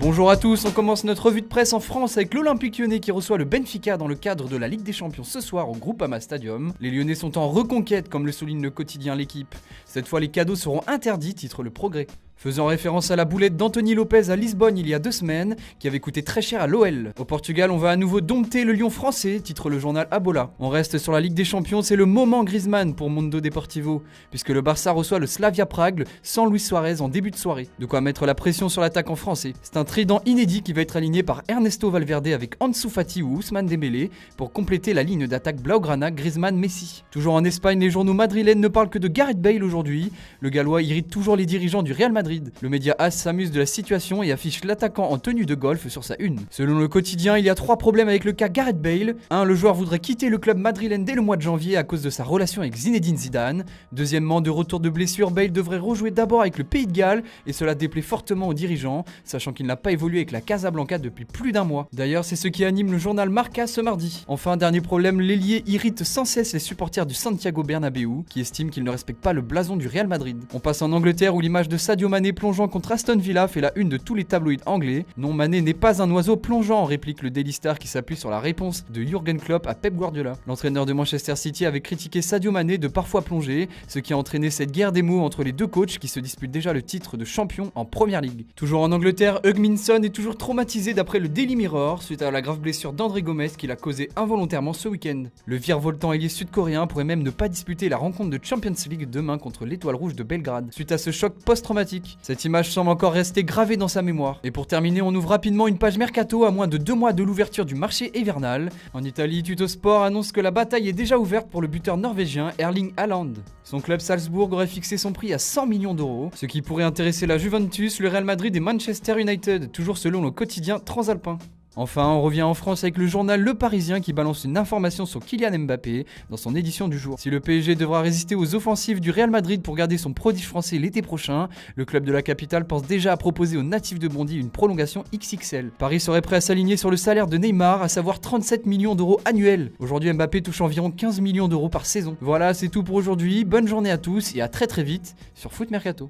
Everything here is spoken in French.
Bonjour à tous, on commence notre revue de presse en France avec l'Olympique Lyonnais qui reçoit le Benfica dans le cadre de la Ligue des Champions ce soir au Groupama Stadium. Les Lyonnais sont en reconquête comme le souligne le quotidien L'Équipe. Cette fois les cadeaux seront interdits, titre Le Progrès. Faisant référence à la boulette d'Anthony Lopez à Lisbonne il y a 2 semaines, qui avait coûté très cher à l'OL. Au Portugal, on va à nouveau dompter le lion français, titre le journal Abola. On reste sur la Ligue des Champions, c'est le moment Griezmann pour Mundo Deportivo, puisque le Barça reçoit le Slavia Prague sans Luis Suarez en début de soirée. De quoi mettre la pression sur l'attaquant français. C'est un trident inédit qui va être aligné par Ernesto Valverde avec Ansu Fati ou Ousmane Dembélé pour compléter la ligne d'attaque Blaugrana, Griezmann, Messi. Toujours en Espagne, les journaux madrilènes ne parlent que de Gareth Bale aujourd'hui. Le Gallois irrite toujours les dirigeants du Real Madrid. Le média AS s'amuse de la situation et affiche l'attaquant en tenue de golf sur sa une. Selon le quotidien, il y a 3 problèmes avec le cas Gareth Bale. 1. Le joueur voudrait quitter le club madrilène dès le mois de janvier à cause de sa relation avec Zinedine Zidane. Deuxièmement, de retour de blessure, Bale devrait rejouer d'abord avec le Pays de Galles et cela déplaît fortement aux dirigeants, sachant qu'il n'a pas évolué avec la Casablanca depuis plus d'1 mois. D'ailleurs, c'est ce qui anime le journal Marca ce mardi. Enfin, dernier problème, l'ailier irrite sans cesse les supporters du Santiago Bernabéu qui estiment qu'il ne respecte pas le blason du Real Madrid. On passe en Angleterre où l'image de Sadio Mané plongeant contre Aston Villa fait la une de tous les tabloïds anglais. Non, Mané n'est pas un oiseau plongeant, réplique le Daily Star qui s'appuie sur la réponse de Jürgen Klopp à Pep Guardiola. L'entraîneur de Manchester City avait critiqué Sadio Mané de parfois plonger, ce qui a entraîné cette guerre des mots entre les deux coachs qui se disputent déjà le titre de champion en Premier League. Toujours en Angleterre, Hugminson est toujours traumatisé d'après le Daily Mirror suite à la grave blessure d'André Gomes qu'il a causé involontairement ce week-end. Le virevoltant ailier sud-coréen pourrait même ne pas disputer la rencontre de Champions League demain contre l'Étoile Rouge de Belgrade suite à ce choc post-traumatique. Cette image semble encore rester gravée dans sa mémoire. Et pour terminer, on ouvre rapidement une page mercato à moins de 2 mois de l'ouverture du marché hivernal. En Italie, Tuttosport annonce que la bataille est déjà ouverte pour le buteur norvégien Erling Haaland. Son club Salzbourg aurait fixé son prix à 100 millions d'euros, ce qui pourrait intéresser la Juventus, le Real Madrid et Manchester United, toujours selon le quotidien transalpin. Enfin, on revient en France avec le journal Le Parisien qui balance une information sur Kylian Mbappé dans son édition du jour. Si le PSG devra résister aux offensives du Real Madrid pour garder son prodige français l'été prochain, le club de la capitale pense déjà à proposer aux natifs de Bondy une prolongation XXL. Paris serait prêt à s'aligner sur le salaire de Neymar, à savoir 37 millions d'euros annuels. Aujourd'hui, Mbappé touche environ 15 millions d'euros par saison. Voilà, c'est tout pour aujourd'hui. Bonne journée à tous et à très vite sur Foot Mercato.